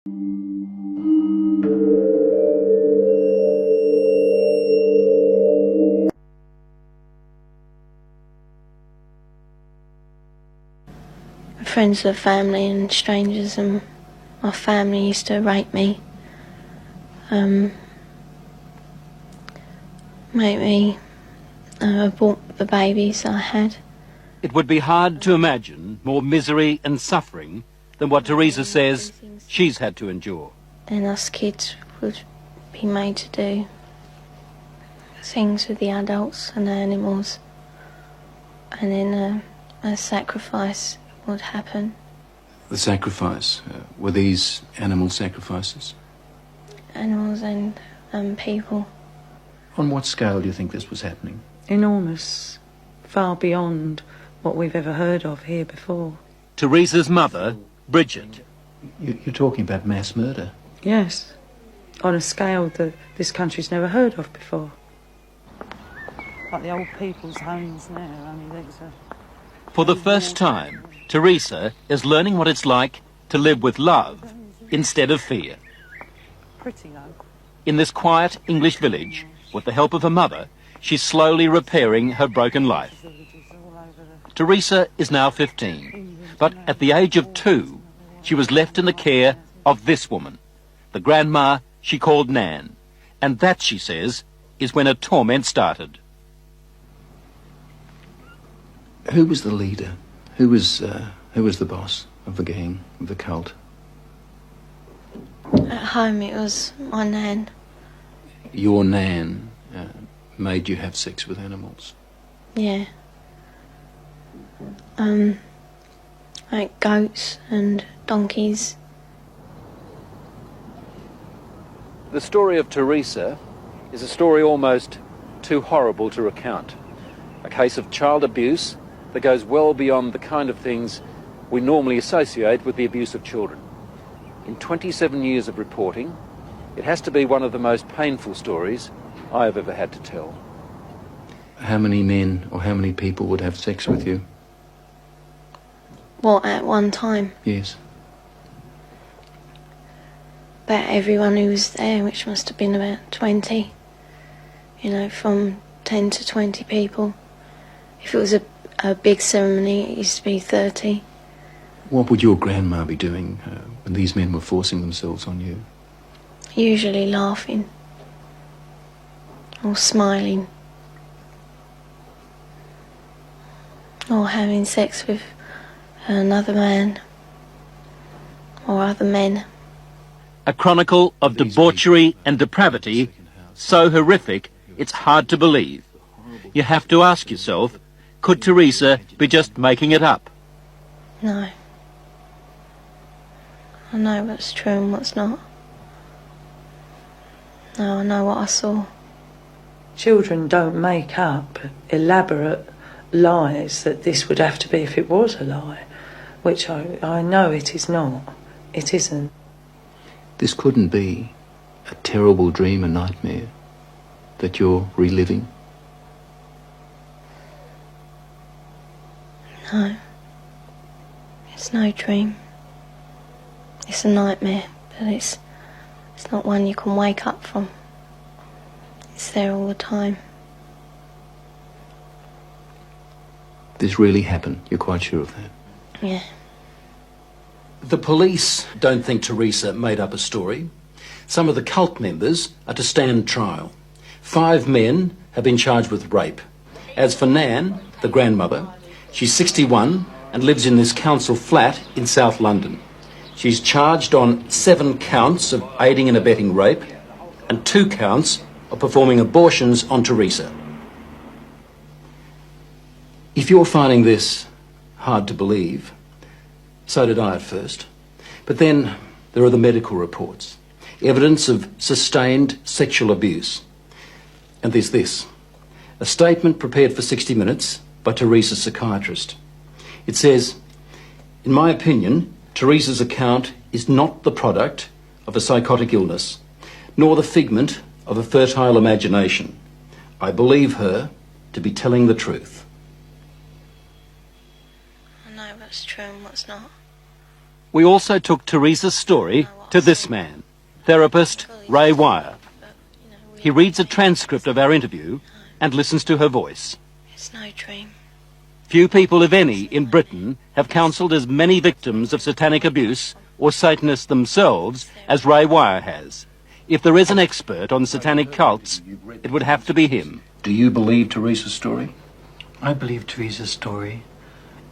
Friends of the family and strangers, and my family used to rape me, make me abort the babies I had. It would be hard to imagine more misery and suffering than what Teresa says she's had to endure. And us kids would be made to do things with the adults and the animals, and then a sacrifice would happen. The sacrifice, were these animal sacrifices? Animals and people. On what scale do you think this was happening? Enormous, far beyond what we've ever heard of here before. Teresa's mother, Bridget. You're talking about mass murder? Yes, on a scale that this country's never heard of before. Like the old people's homes now, I mean, these are... For the first time, Teresa is learning what it's like to live with love instead of fear. Pretty low. In this quiet English village, with the help of her mother, she's slowly repairing her broken life. Teresa is now 15, but at the age of 2, she was left in the care of this woman, the grandma she called Nan. And that, she says, is when her torment started. Who was the leader? Who was the boss of the gang, of the cult? At home it was my nan. Your Nan made you have sex with animals? Yeah. Like goats and donkeys. The story of Teresa is a story almost too horrible to recount. A case of child abuse that goes well beyond the kind of things we normally associate with the abuse of children. In 27 years of reporting, it has to be one of the most painful stories I have ever had to tell. How many men or how many people would have sex with you? What, at one time? Yes. About everyone who was there, which must have been about 20. You know, from 10 to 20 people. If it was a big ceremony, it used to be 30. What would your grandma be doing when these men were forcing themselves on you? Usually laughing. Or smiling. Or having sex with another man. Or other men. A chronicle of debauchery and depravity so horrific it's hard to believe. You have to ask yourself, could Teresa be just making it up? No. I know what's true and what's not. No, I know what I saw. Children don't make up elaborate lies that this would have to be if it was a lie, which I know it is not. It isn't. This couldn't be a terrible dream, a nightmare that you're reliving? No. It's no dream. It's a nightmare, but it's not one you can wake up from. It's there all the time. This really happened? You're quite sure of that? Yeah. The police don't think Teresa made up a story. Some of the cult members are to stand trial. 5 men have been charged with rape. As for Nan, the grandmother, she's 61 and lives in this council flat in South London. She's charged on 7 counts of aiding and abetting rape and 2 counts of performing abortions on Teresa. If you're finding this hard to believe, so did I at first. But then there are the medical reports, evidence of sustained sexual abuse. And there's this, a statement prepared for 60 Minutes by Teresa's psychiatrist. It says, "In my opinion, Teresa's account is not the product of a psychotic illness, nor the figment of a fertile imagination. I believe her to be telling the truth." I know what's true and what's not. We also took Teresa's story to this man, therapist Ray Wire. He reads a transcript of our interview and listens to her voice. It's no dream. Few people, if any, in Britain have counselled as many victims of satanic abuse or Satanists themselves as Ray Wire has. If there is an expert on satanic cults, it would have to be him. Do you believe Teresa's story? I believe Teresa's story.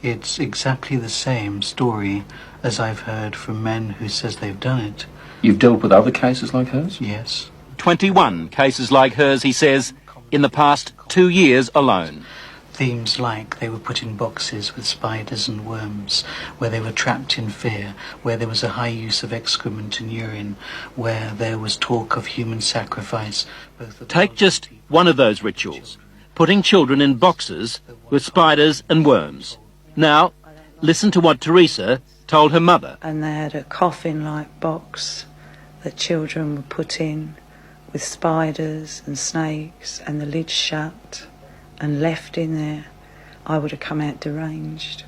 It's exactly the same story as I've heard from men who says they've done it. You've dealt with other cases like hers? Yes. 21 cases like hers, he says, in the past 2 years alone. Themes like they were put in boxes with spiders and worms, where they were trapped in fear, where there was a high use of excrement and urine, where there was talk of human sacrifice. Take just one of those rituals, putting children in boxes with spiders and worms. Now, listen to what Teresa told her mother. And they had a coffin-like box that children were put in with spiders and snakes and the lid shut and left in there. I would have come out deranged.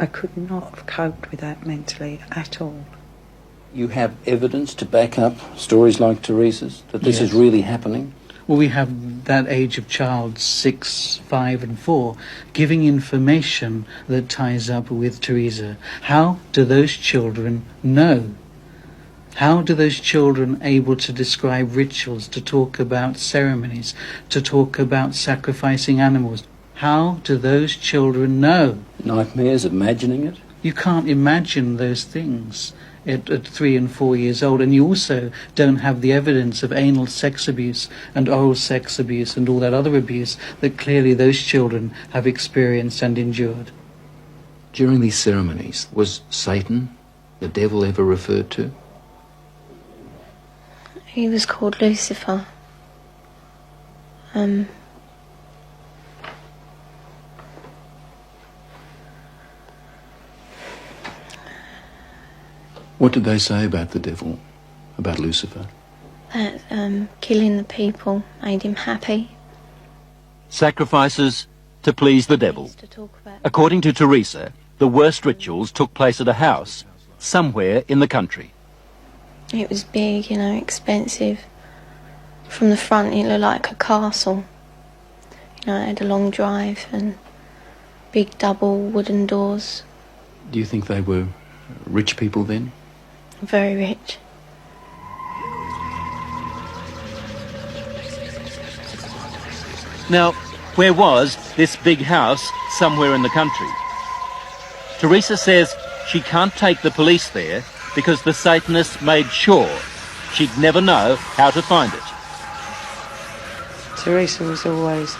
I could not have coped with that mentally at all. You have evidence to back up stories like Teresa's, that this is really happening? Well, we have that age of child, 6, 5 and 4, giving information that ties up with Teresa. How do those children know? How do those children able to describe rituals, to talk about ceremonies, to talk about sacrificing animals? How do those children know? Nightmares, imagining it? You can't imagine those things at 3 and 4 years old, and you also don't have the evidence of anal sex abuse and oral sex abuse and all that other abuse that clearly those children have experienced and endured. During these ceremonies, was Satan, the devil, ever referred to? He was called Lucifer. What did they say about the devil, about Lucifer? That killing the people made him happy. Sacrifices to please the devil. To talk about According to Teresa, the worst rituals took place at a house somewhere in the country. it was big, you know, expensive. From the front it looked like a castle. You know, it had a long drive and big double wooden doors. Do you think they were rich people then? Very rich. Now, where was this big house somewhere in the country? Teresa says she can't take the police there because the Satanists made sure she'd never know how to find it. Teresa was always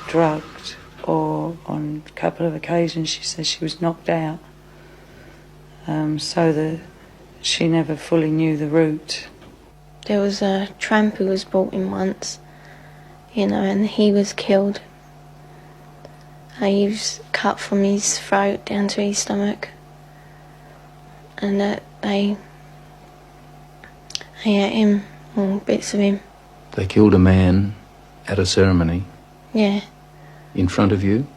drugged, or on a couple of occasions she says she was knocked out, so that she never fully knew the route. There was a tramp who was brought in once, you know, and he was killed. He was cut from his throat down to his stomach, and they ate him, or bits of him. They killed a man at a ceremony? Yeah. In front of you?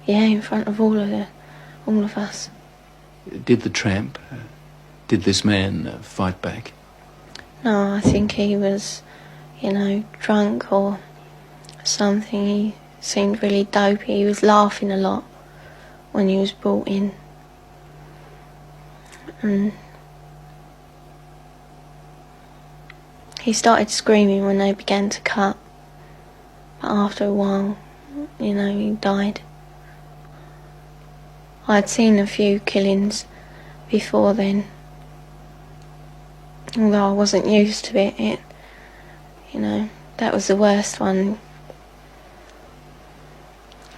Yeah, in front of all of us. Did the tramp, did this man fight back? No, I think he was, you know, drunk or something. He seemed really dopey. He was laughing a lot when he was brought in. And he started screaming when they began to cut. But after a while, you know, he died. I'd seen a few killings before then. Although I wasn't used to it, you know, that was the worst one.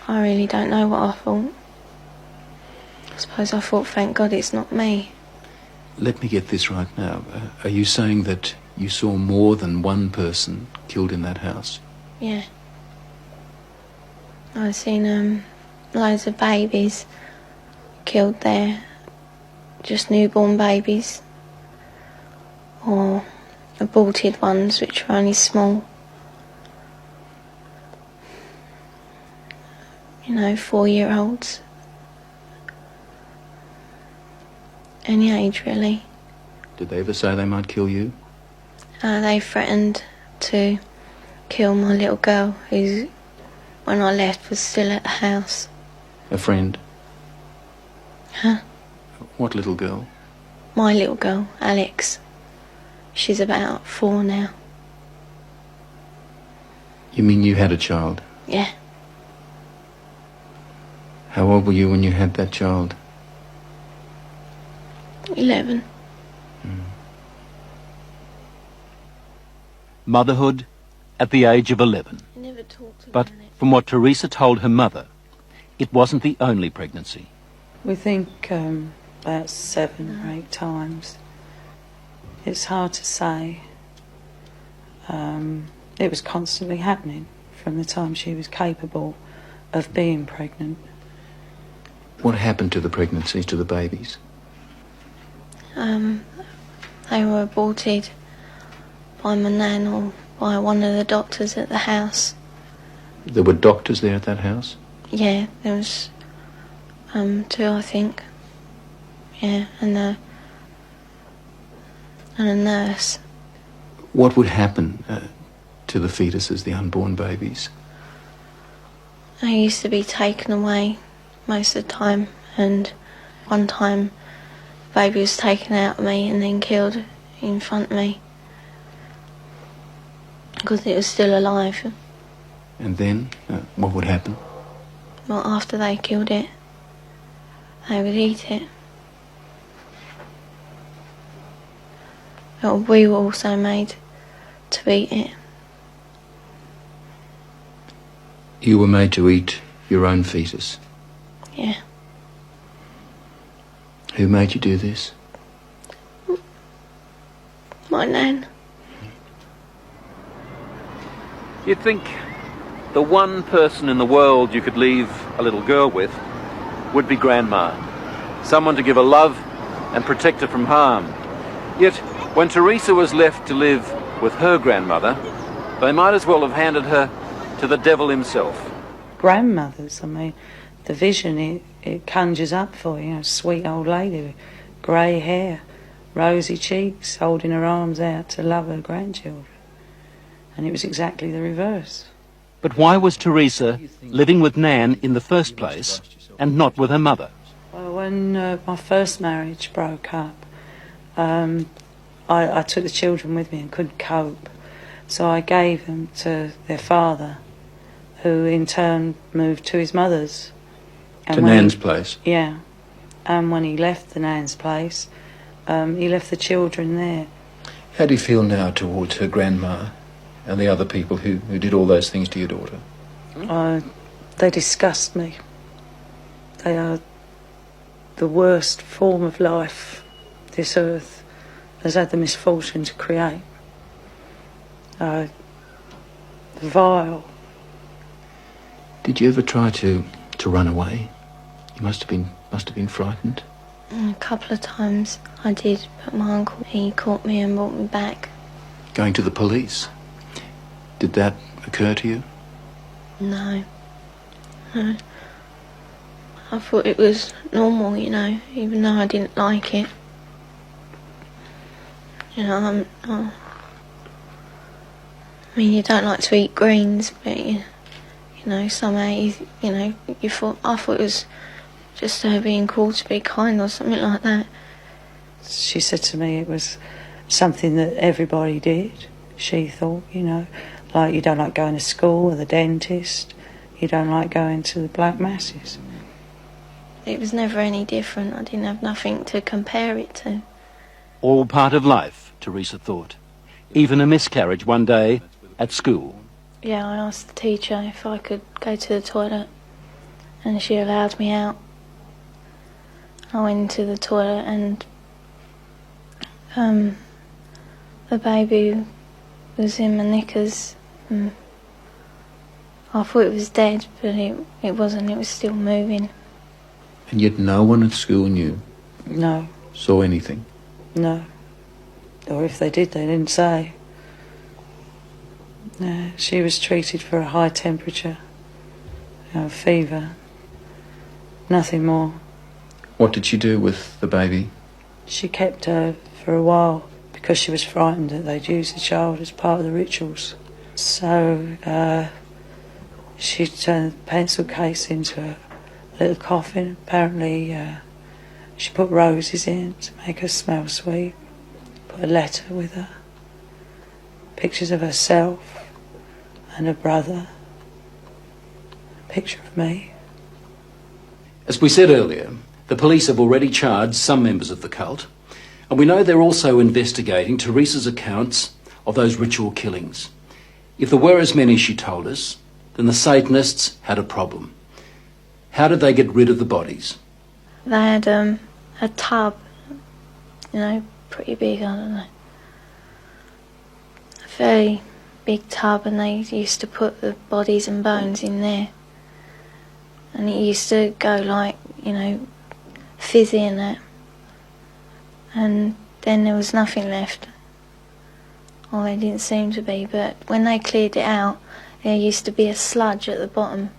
I really don't know what I thought. I suppose I thought, thank God it's not me. Let me get this right now. Are you saying that you saw more than one person killed in that house? Yeah. I've seen loads of babies killed there. Just newborn babies. Or aborted ones which were only small. You know, 4-year-olds. any age really. Did they ever say they might kill you? They threatened to kill my little girl, who, when I left, was still at the house. A friend? Huh? What little girl? My little girl, Alex. She's about 4 now. You mean you had a child? Yeah. How old were you when you had that child? 11. Motherhood at the age of 11. I never talked about But it. from what Teresa told her mother, it wasn't the only pregnancy. We think about 7 or 8 times. It's hard to say. It was constantly happening from the time she was capable of being pregnant. What happened to the pregnancies, to the babies? They were aborted by my nan or by one of the doctors at the house. There were doctors there at that house? Yeah, there was 2, I think. Yeah, and a nurse. What would happen to the fetuses, the unborn babies? I used to be taken away most of the time, and one time the baby was taken out of me and then killed in front of me because it was still alive. And then, what would happen? Well, after they killed it, they would eat it. But we were also made to eat it. You were made to eat your own fetus. Yeah. Who made you do this? My nan. You'd think the one person in the world you could leave a little girl with would be Grandma. Someone to give her love and protect her from harm. Yet, when Teresa was left to live with her grandmother, they might as well have handed her to the devil himself. Grandmothers, I mean, the vision it conjures up for you, a sweet old lady with grey hair, rosy cheeks, holding her arms out to love her grandchildren. And it was exactly the reverse. But why was Teresa living with Nan in the first place and not with her mother? Well, when my first marriage broke up, I took the children with me and couldn't cope. So I gave them to their father, who in turn moved to his mother's. And To Nan's place? Yeah. And when he left the Nan's place, he left the children there. How do you feel now towards her grandma and the other people who did all those things to your daughter? They disgust me. They are the worst form of life this earth has had the misfortune to create. Vile. Did you ever try to run away? You must have been frightened. A couple of times I did, but my uncle, he caught me and brought me back. Going to the police? Did that occur to you? No. No. I thought it was normal, you know, even though I didn't like it. You know, I mean, you don't like to eat greens, but you know, somehow I thought it was just her being called to be kind or something like that. She said to me it was something that everybody did, she thought, you know, like you don't like going to school or the dentist, you don't like going to the black masses. It was never any different. I didn't have nothing to compare it to. All part of life, Teresa thought. Even a miscarriage one day at school. Yeah, I asked the teacher if I could go to the toilet, and she allowed me out. I went into the toilet and the baby was in my knickers. I thought it was dead, but it wasn't. It was still moving. And yet no one at school knew? No. Saw anything? No. Or if they did, they didn't say. No, she was treated for a high temperature, fever, nothing more. What did she do with the baby? She kept her for a while because she was frightened that they'd use the child as part of the rituals. So she turned the pencil case into a little coffin. Apparently she put roses in to make her smell sweet, put a letter with her, pictures of herself and her brother, a picture of me. As we said earlier, the police have already charged some members of the cult, and we know they're also investigating Teresa's accounts of those ritual killings. If there were as many as she told us, then the Satanists had a problem. How did they get rid of the bodies? They had a tub, pretty big, I don't know. A very big tub, and they used to put the bodies and bones in there. And it used to go like, fizzy and that. And then there was nothing left. Or there didn't seem to be, but when they cleared it out, there used to be a sludge at the bottom.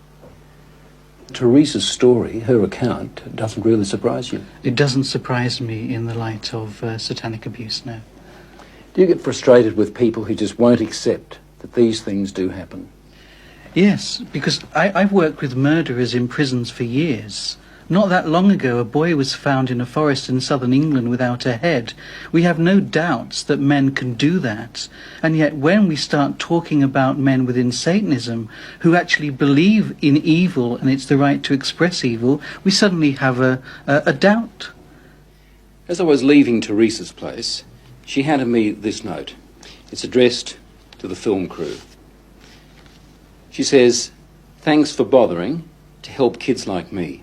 Teresa's story, her account, doesn't really surprise you. It doesn't surprise me in the light of satanic abuse, no. Do you get frustrated with people who just won't accept that these things do happen? Yes, because I've worked with murderers in prisons for years. Not that long ago, a boy was found in a forest in southern England without a head. We have no doubts that men can do that. And yet when we start talking about men within Satanism who actually believe in evil and it's the right to express evil, we suddenly have a doubt. As I was leaving Teresa's place, she handed me this note. It's addressed to the film crew. She says, "Thanks for bothering to help kids like me.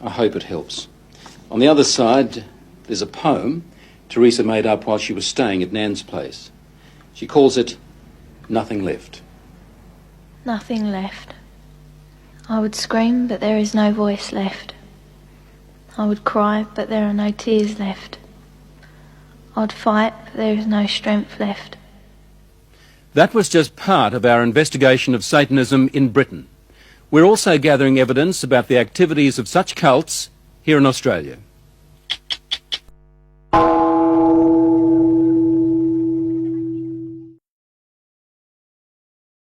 I hope it helps." On the other side, there's a poem Teresa made up while she was staying at Nan's place. She calls it Nothing Left. Nothing left. I would scream, but there is no voice left. I would cry, but there are no tears left. I'd fight, but there is no strength left. That was just part of our investigation of Satanism in Britain. We're also gathering evidence about the activities of such cults here in Australia.